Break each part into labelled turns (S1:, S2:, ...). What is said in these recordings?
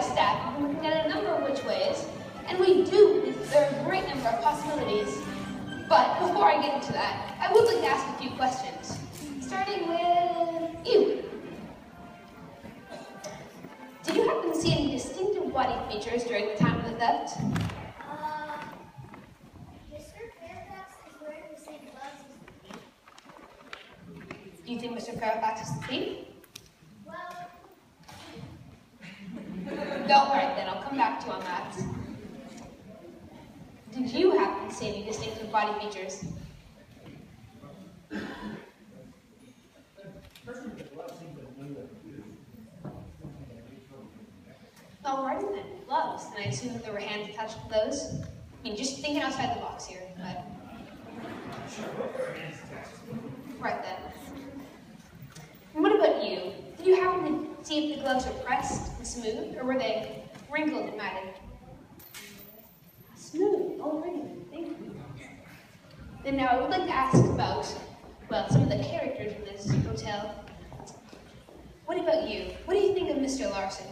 S1: staff have been looking at a number of which ways, and we do believe there are a great number of possibilities. But before I get into that, I would like to ask a few questions, starting with you. Did you happen to see any distinctive body features during the time of the theft?
S2: Mr. Fairfax is wearing the same gloves as the thief.
S1: Do you think Mr. Fairfax is the thief?
S2: Well,
S1: All right, then, I'll come back to you on that. Did you happen to see any distinctive body features? Alrighty then, gloves. And I assume that there were hands attached to those? I mean, just thinking outside the box here, but... Right then. And what about you? Did you happen to see if the gloves were pressed and smooth, or were they wrinkled and matted? Smooth, alrighty then, thank you. And now I would like to ask about, well, some of the characters in this hotel. What about you? What do you think of Mr. Larson?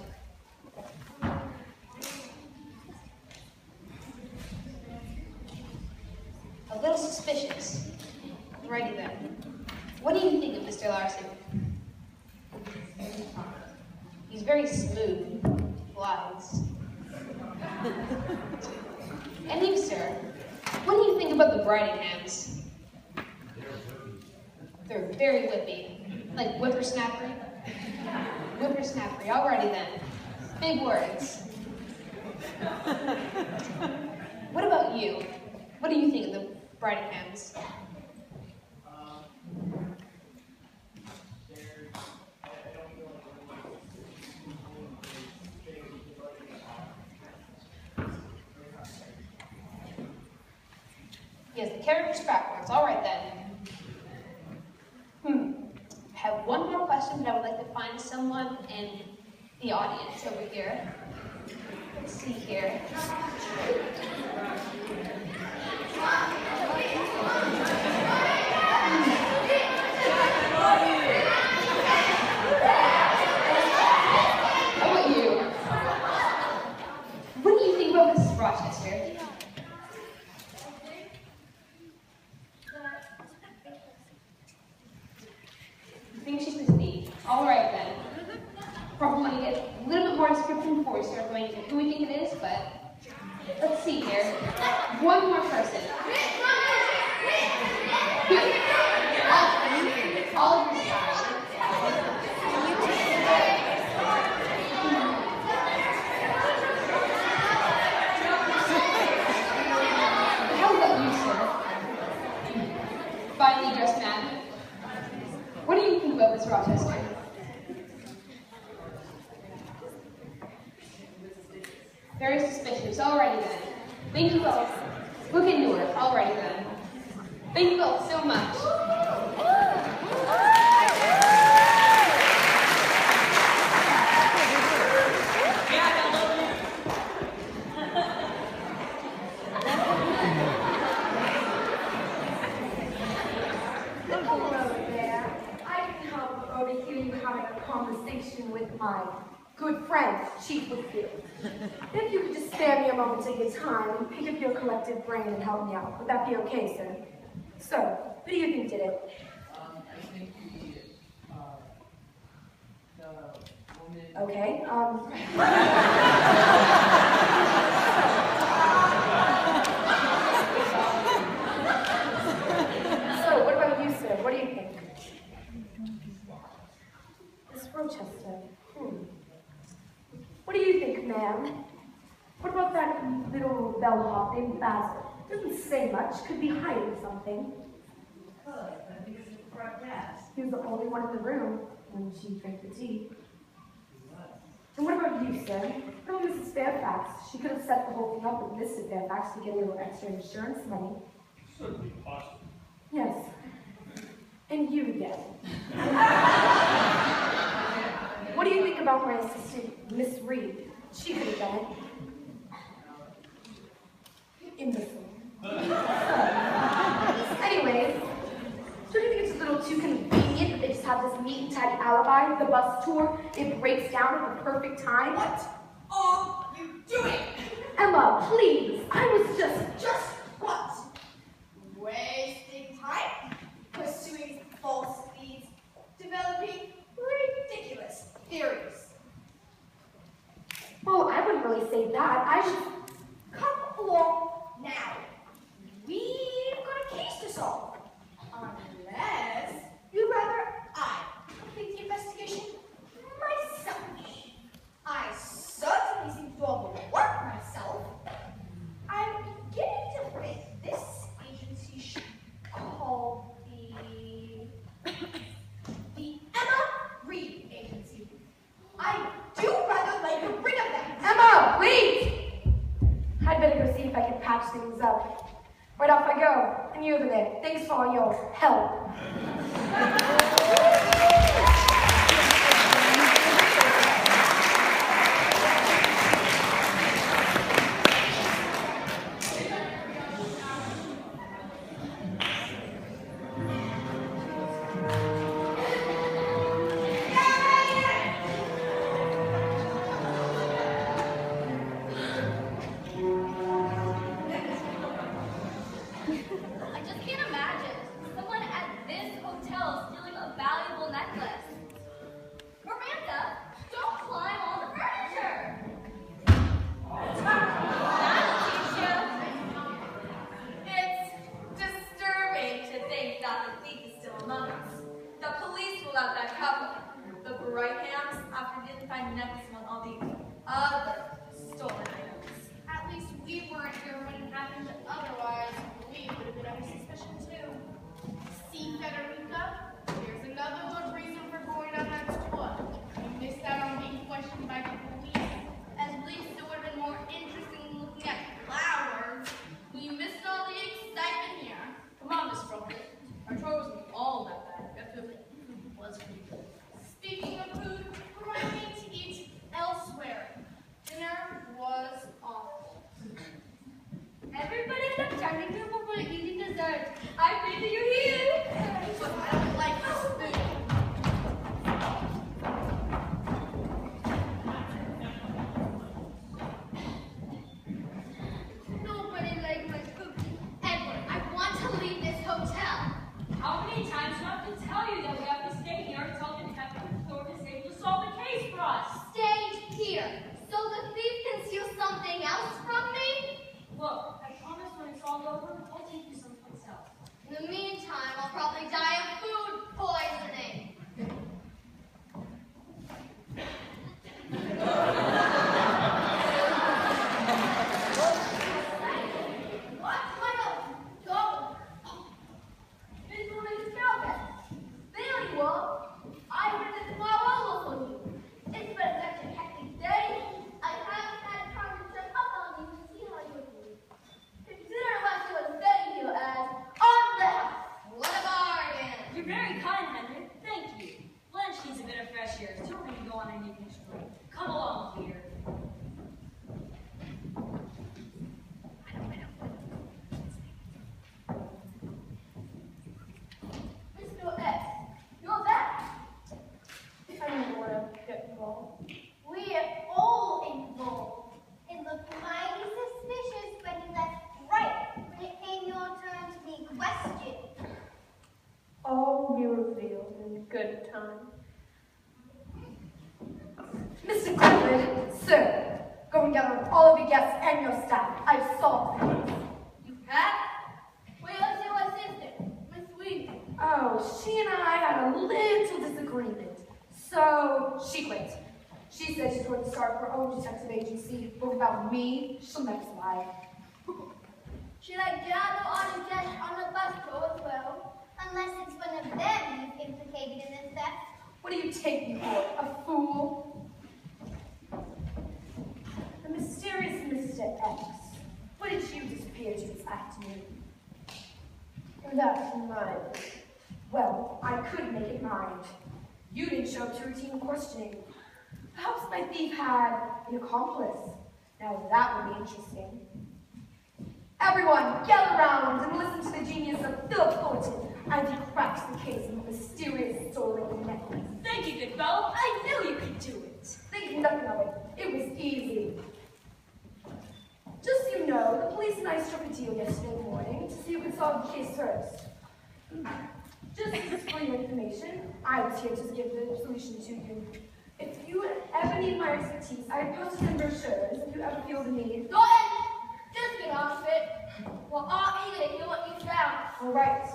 S1: A little suspicious. Righty then. What do you think of Mr. Larson? He's very smooth. Glides. And you, sir, what do you think about the Bridinghams? They're very whippy. Like whippersnappery? Whippersnappery, alrighty then. Big words. What about you? What do you think of the Bridinghams? Yes, the character's backwards. Alright then. I have one more question that I would like to find someone in the audience over here. Let's see here. How about you? What do you think about Mrs. Rochester? You think she's the thief? Alright then. Probably want to get a little bit more description before we start going into who we think it is, but let's see here. One more person. All of your side. How about you, sir? Finely dressed man. What do you think about Miss Rochester? Very suspicious. Alrighty then. Thank you both. Look into her. Alrighty then. Thank you both so much.
S3: Hello there. I can come overhear you having a conversation with my good friend, Chief Whitfield. If you could just spare me a moment of your time and pick up your collective brain and help me out, would that be okay, sir? So, who do you think did it?
S4: I think the woman...
S3: Okay, So, what about you, sir? What do you think? Miss Rochester. What do you think, ma'am? What about that little bellhop named Basil? Doesn't say much. Could be hiding something.
S5: Could, but because of the front desk.
S3: He was the only one in the room when she drank the tea. And what about you, sir? Oh, Mrs. Fairfax. She could have set the whole thing up with Mr. Fairfax to get a little extra insurance money.
S6: Certainly possible.
S3: Yes. And you again. What do you think about my assistant, Miss Reed? She could have done it. Imbecile. Anyways, don't you think it's a little too convenient that they just have this neat and tidy alibi? The bus tour, it breaks down at the perfect time.
S4: What?
S3: are you doing? Emma, please. I was just what? Wasting time? Pursuing false leads, developing ridiculous theories. Oh, I wouldn't really say that. I would come along now. We've got a case to solve. Unless you'd rather I complete the investigation myself. I certainly seem to do all the work myself. I'm beginning to think this agency should call the Emma Reed Agency. I do rather like the ring of them. Emma, please! I'd better go see if I can patch things up. Right off I go, and you over there, thanks for all your help.
S6: I just can't imagine someone at this hotel stealing a valuable necklace. Miranda, don't climb on the furniture. That'll teach you. It's disturbing to think that the thief is still among us. The police ruled out that couple, the Brighthams, after they didn't find the necklace among all the other stolen items.
S1: At least we weren't here when it happened. Otherwise, we would have been under suspicion too. See, Federica, here's another good reason for going on that tour. You missed out on being questioned by the police. At least it would have been more interesting than looking at flowers. You missed all the excitement here. Come on, Miss Brooklyn. Our tour wasn't all that bad. Definitely was pretty good. Speaking of food, we're going to eat elsewhere. Dinner was awful.
S6: Everybody stop chatting here before eating dessert. I pity you here.
S1: But I don't like this food.
S6: Nobody likes my food. Edward, I want to leave this hotel.
S7: How many times do I have to tell you that we have to stay here until Detective Thorpe is able to solve the case for us?
S6: Stay here so the thief can steal something else from me?
S7: Look, I promise when it's all over, I'll take you someplace else.
S6: In the meantime, I'll probably die of food poisoning.
S2: What? Michael! Go!
S6: This woman is velvet. There you are. I read the tomorrow for you. It's been such a hectic day. I haven't had time to check up on you and see how you're doing. Consider what you was saying here as on the house. What a bargain.
S7: You're very kind, Henry. Thank you. Blanche needs a bit of fresh air, so we're going to go on an evening stroll. Come along here.
S6: Mr. X, you're back.
S3: I don't want to get involved.
S2: We're all involved. It looked mighty suspicious when you left right when it came your turn to be questioned.
S3: All be revealed in good time. Mr. Clifford, sir, go and gather all of your guests and your staff. I've solved the case.
S6: You have? Where's your assistant, Miss Weaver?
S3: Oh, she and I had a little disagreement, so she quit. She said she's going to start her own detective agency, but without me, she'll never survive.
S2: Should I gather all the guests on the bus tour as well? Unless it's one of them who's implicated in this theft.
S3: What do you take me for, a fool? The mysterious Mr. X. What did you disappear to this afternoon? That's mine. Well, I could make it mine. You didn't show up to routine questioning. Perhaps my thief had an accomplice. Now that would be interesting. Everyone, gather round and listen to the genius of Philip Thornton as he cracks the case of the mysterious stolen necklace.
S7: Thank you, good fellow. I knew you could do it.
S3: Think nothing of it. It was easy. deal yesterday morning to see who could solve the case first. Just for your information, I was here to give the solution to you. If you ever need my expertise, I have posted in brochures if you ever feel the need.
S6: Go ahead. Just get on with it. We're all eager to hear what you found.
S3: All right.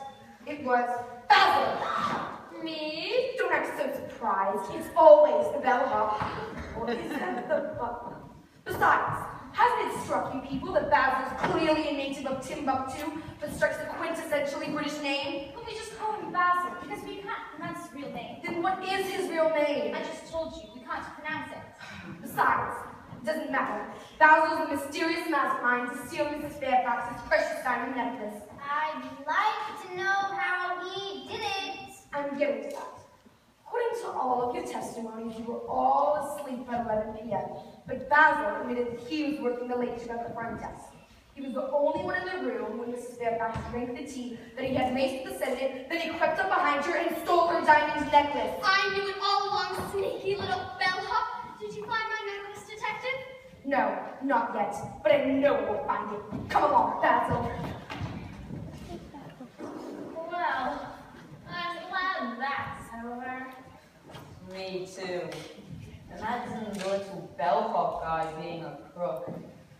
S3: It was Basil.
S6: Me?
S3: Don't act so surprised. It's always the bellhop. Or is that the butler? Besides, hasn't it struck you people that Basil is clearly a native of Timbuktu, but strikes a quintessentially British name?
S6: But we just call him Basil because we can't pronounce his real name.
S3: Then what is his real name?
S6: I just told you, we can't pronounce it.
S3: Besides, it doesn't matter. Basil's a mysterious mastermind to steal Mrs. Fairfax's precious diamond necklace.
S2: I'd like to know how he did it.
S3: I'm getting to that. According to all of your testimonies, you were all asleep by 11 p.m., but Basil admitted that he was working the late shift at the front desk. He was the only one in the room when Mrs. Fairfax drank the tea, that he had maced the sedative, then he crept up behind her and stole her diamond necklace.
S6: I knew it all along, sneaky little bellhop. Did you find my necklace, detective?
S3: No, not yet, but I know we'll find it. Come along, Basil.
S6: Well, I'm glad that's over.
S5: Me too. Imagine the little bellhop guy being a crook.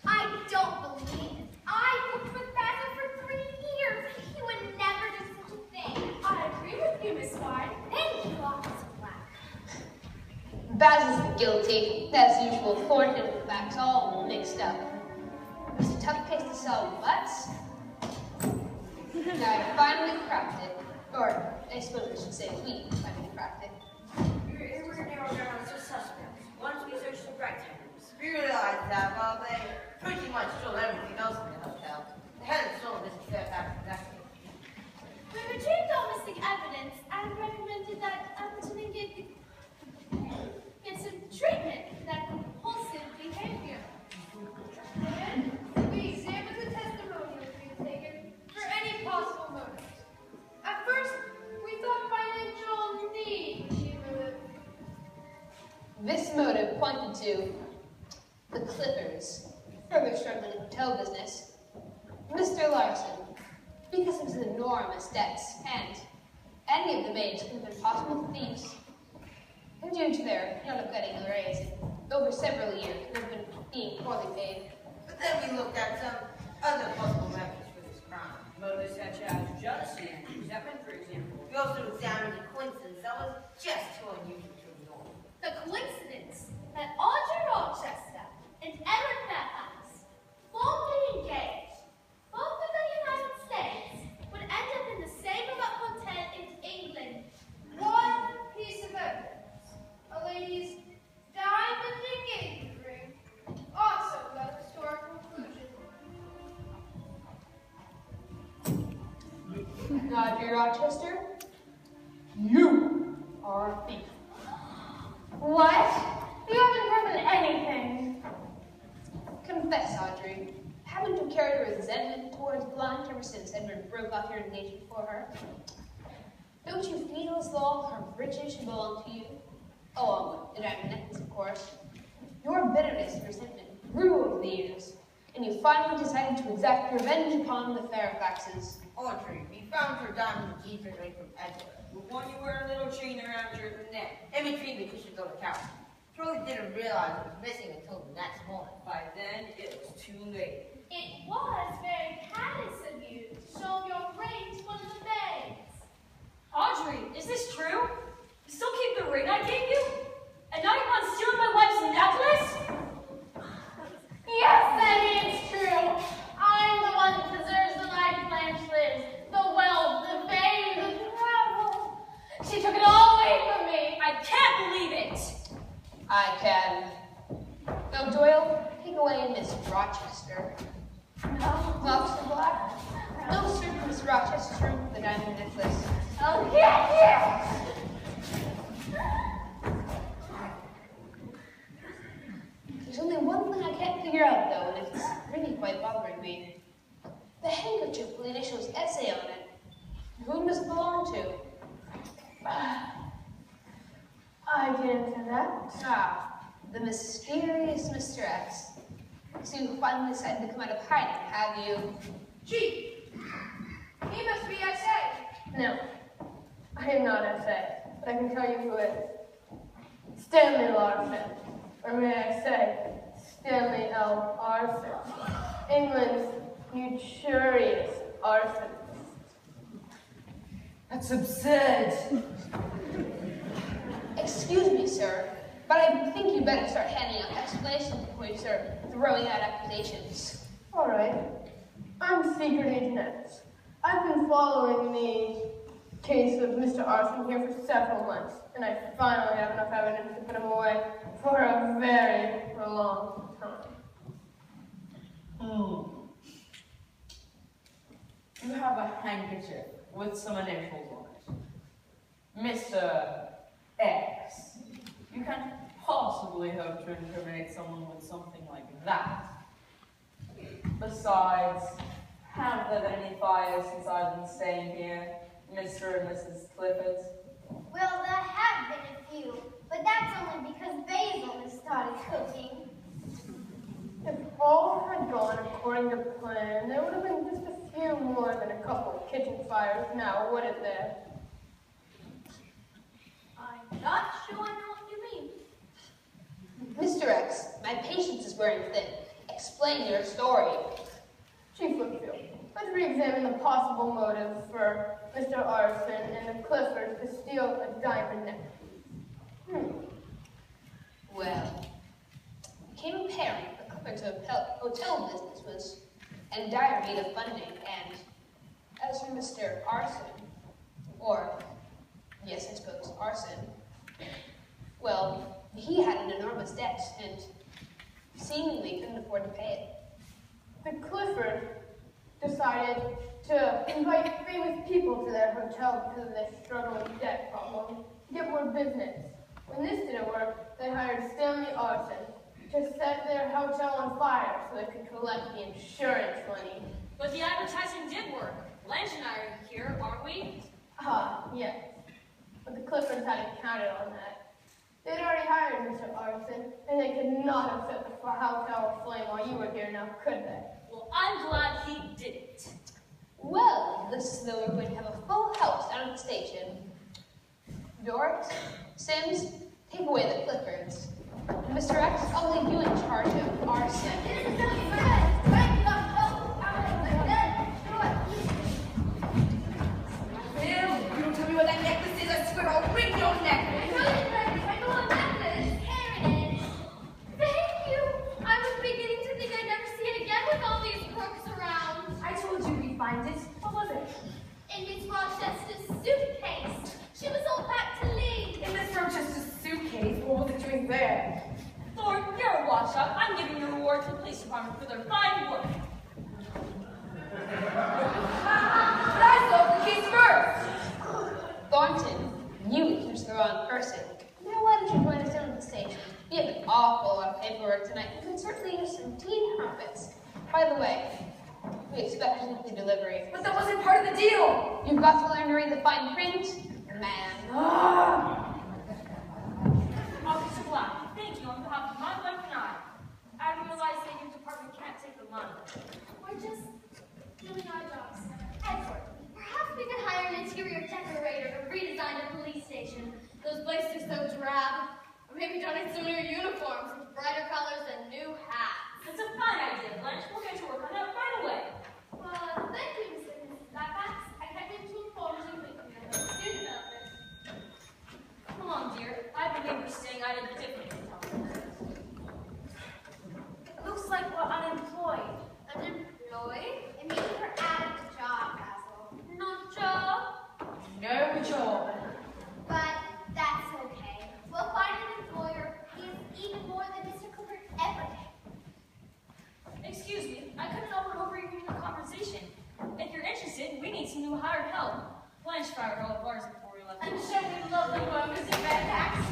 S6: I don't believe it. I worked with Basil for 3 years. He would never do such a thing. I agree with you, Miss White. Thank you, Officer Black.
S1: Basil's guilty. As usual, thwarted and the facts all mixed up. It was a tough case to solve, but now I finally cracked it. Or, I suppose I should say we finally cracked it.
S5: We were able to narrow down to suspects once we searched the rectangles. We realized that while they pretty much stole everything else in the hotel, they hadn't stolen Mrs. Fairfax's necklace.
S6: We retrieved all missing evidence and recommended that Everton get some treatment for that compulsive behavior. Then we examined the testimonials we had taken for any possible motives. At first, we thought financial need would be motive.
S1: This motive pointed to the Clippers, further struggling in the hotel business, Mr. Larson, because of his enormous debts, and any of the maids could have been possible thieves. And due to their not getting a raise over several years, and have been being poorly paid.
S5: But then we looked at some other possible methods for this crime.
S7: Motives such as jealousy and resentment, for example.
S5: We also examined a coincidence that was just too unusual to ignore.
S6: The coincidence that Audrey Rochester and Edward Fairfax, formerly engaged, both in the United States, would end up in the same remote hotel in England.
S8: One piece of evidence. A lady's diamond engagement ring also led us to our conclusion.
S1: Audrey Rochester, you are a thief.
S8: What? You haven't proven anything.
S1: Confess, Audrey. Haven't you carried a resentment towards Blanche ever since Edward broke off your engagement for her? Don't you feel as though her riches should belong to you? Along with the diamond necklace, of course. Your bitterness and resentment grew over the years, and you finally decided to exact revenge upon the Fairfaxes.
S5: Audrey, we found her diamond engagement ring from Edward.
S7: The one you wear a little chain around your neck.
S5: In between the cushions on the couch. Charlie didn't realize it was missing until the next morning.
S7: By then, it was too late.
S6: It was very callous of you to show your ring to one of the maids.
S7: Audrey, is this true? You still keep the ring I gave you? And now you want to steal my wife's necklace?
S8: Yes, Eddie, it's true. I'm the one that deserves the life Blanche lives, the wealth, the fame, the travel. She took it all away from me.
S7: I can't believe it!
S1: I can. Now, Doyle, take away Miss Rochester.
S8: No.
S1: Officer Black, no search Miss Rochester's room for the diamond necklace.
S8: I'll get you!
S1: There's only one thing I can't figure out, though, and it's really quite bothering me. The handkerchief with the initials SA on it. Whom does it belong to?
S8: I can answer that.
S1: Ah, the mysterious Mr. X. So you finally decided to come out of hiding, have you?
S3: Chief! He must be S.A. No, I am not S.A., but I can tell you who is. Stanley Larson. Or may I say, Stanley L. Arson. England's notorious arsonist.
S5: That's absurd.
S1: Excuse me, sir, but I think you better start handing out explanations before you start throwing out accusations.
S3: All right. I'm Secret Agent X. I've been following the case of Mr. Arson here for several months, and I finally have enough evidence to put him away for a very long time.
S5: You have a handkerchief with some initials on it. Mr. X. You can't possibly hope to incriminate someone with something like that. Besides, have there been any fires since I've been staying here, Mr. and Mrs. Clifford?
S2: Well, there have been a few, but that's only because Basil has started cooking.
S3: If all had gone according to plan, there would have been just a few more than a couple of kitchen fires now, wouldn't there?
S6: I'm not sure I know what you mean.
S1: Mr. X, my patience is wearing thin. Explain your story.
S3: Chief Whitfield, let's re-examine the possible motives for Mr. Arson and the Cliffords to steal a diamond necklace.
S1: Well, it became apparent the Cliffords' hotel business was in dire need of funding, and as for Mr. Arson, or, yes, I suppose, Arson, well, he had an enormous debt, and seemingly couldn't afford to pay it.
S3: The Cliffords decided to invite famous people to their hotel because of their struggling debt problem to get more business. When this didn't work, they hired Stanley Arson to set their hotel on fire so they could collect the insurance money.
S7: But the advertising did work. Blanche and I are here, aren't we?
S3: Yes. But the Cliffords hadn't counted on that. They'd already hired Mr. Arson, and they could not have set the hotel aflame while you were here now, could they?
S7: Well, I'm glad he didn't.
S1: Well, this is though we're going to have a full house down at the station. Doris, Sims, take away the Cliffords. And Mr. X, I'll leave you in charge of Arson.
S5: Bill, you don't tell me what that necklace is, I swear I'll break your neck.
S6: Thank you. I was beginning to think I'd never see it again with all these crooks around.
S3: I told you we'd find it. What was it?
S6: In Miss Rochester's suitcase. She was all packed to leave.
S3: In Miss Rochester's suitcase. What was it doing there?
S7: Thorne, you're a watchdog. I'm giving a reward to the police department for their fine work.
S5: But I solved the case first.
S1: Thornton, you accused the wrong person. Now why don't you join us down at the station? We have an awful lot of paperwork tonight. We can certainly use some tea trumpets. By the way, we expect a weekly delivery.
S5: But that wasn't part of the deal.
S1: You've got to learn to read the fine print, man.
S7: Officer Black, thank you on behalf of my wife and I realize that your department can't take the money.
S6: We're just doing our jobs. Edward, perhaps we could hire an interior decorator to redesign the police station. Those places are so drab. Or maybe donate some new uniforms with brighter colors and new hats.
S7: It's a fine idea, Blanche. We'll get to work on that right away.
S6: Thank you, Mr. and Mrs. Backpacks. I can't wait to inform you with your student development.
S7: Come on, dear. I believe we're staying out of the different
S6: Looks like we're unemployed. Unemployed? It means we're out of a job, Basil. No job?
S5: No job.
S2: But that's okay. We'll find an employer who is even more than Mr. Cooper ever did.
S7: Excuse me, I couldn't help but overhearing your conversation. If you're interested, we need some new hired help. Blanche fired all of ours before we left.
S6: I'm sure we love the workers in backpacks.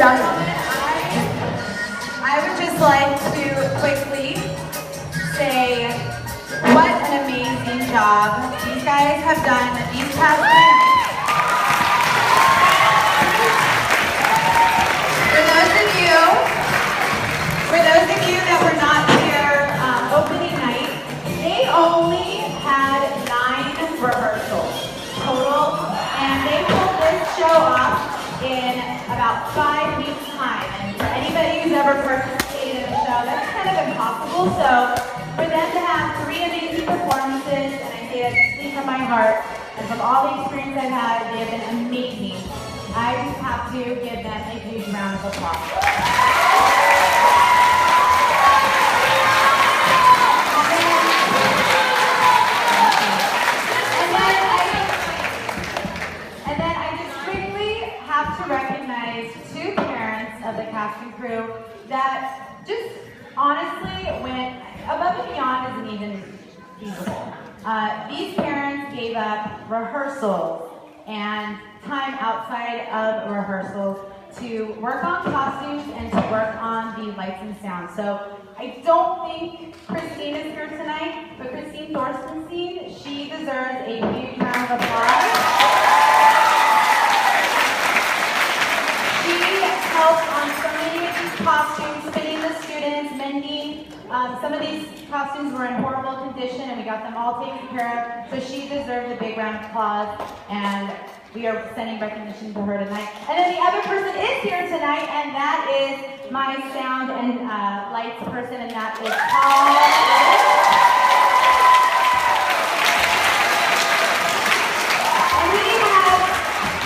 S3: done.
S9: I would just like to quickly say what an amazing job these guys have done these past 3 nights. For those of you that were not here opening night, they only had 9 rehearsals total, and they pulled this show off in about 5 weeks' time. And for anybody who's ever participated in a show, that's kind of impossible. So for them to have 3 amazing performances, and I say that deeply from my heart, and from all the experience I've had, they have been amazing. I just have to give them a huge round of applause. And then I just quickly have to recognize 2 parents of the cast and crew that just honestly went above and beyond isn't even feasible. These parents gave up rehearsals and time outside of rehearsals to work on costumes and to work on the lights and sound. So I don't think Christine is here tonight, but Christine Thorstenstein, she deserves a huge round of applause. She helped on so many of these costumes, fitting the students, mending. Some of these costumes were in horrible condition and we got them all taken care of. So she deserves a big round of applause, and we are sending recognition to her tonight. And then the other person is here tonight, and that is my sound and lights person, and that is Paul. And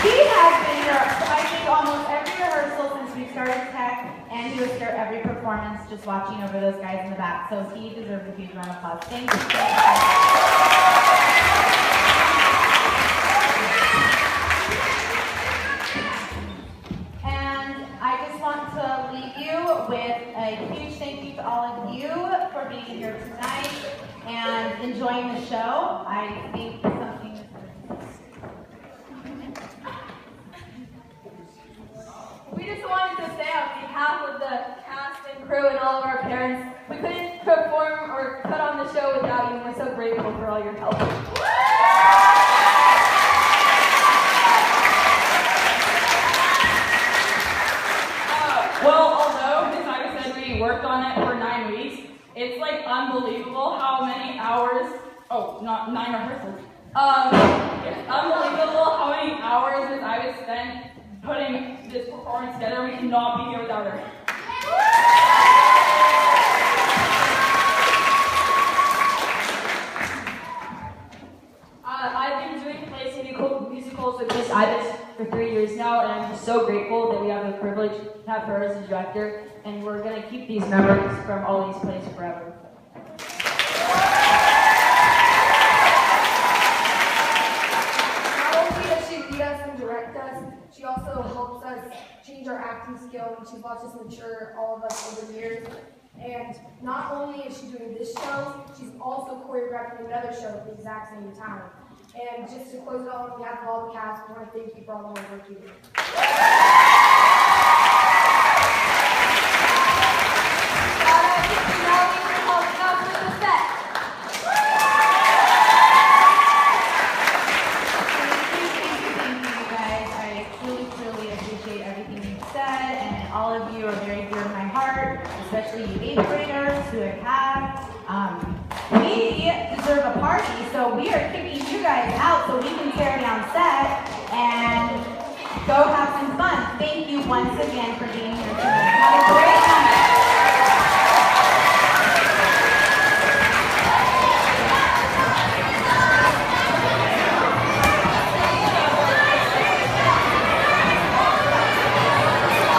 S9: he has been here, I think, almost every rehearsal since we started tech, and he was here every performance, just watching over those guys in the back. So he deserves a huge round of applause. Thank you. To leave you with a huge thank you to all of you for being here tonight and enjoying the show. I think something is
S8: We just wanted to say on behalf of the cast and crew and all of our parents, we couldn't perform or put on the show without you, and we're so grateful for all your help.
S5: Well, although Miss Ivy said we worked on it for 9 weeks, it's like unbelievable how many hours, not 9 rehearsals, unbelievable how many hours Miss Ivy spent putting this performance together. We cannot be here without her. I've been doing plays and musicals with Miss Ivy for 3 years now, and I'm just so grateful that we have the privilege to have her as a director, and we're going to keep these memories from all these plays forever.
S3: Not only does she lead us and direct us, she also helps us change our acting skill, and she's watched us mature, all of us, over the years. And not only is she doing this show, she's also choreographing another show at the exact same time. And just to close it all, on behalf of all the cast, we want to thank you for all the work you do.
S9: All of you are very dear to my heart, especially you 8th graders who have had. We deserve a party, so we are kicking you guys out so we can tear down set and go have some fun. Thank you once again for being here tonight. Have a great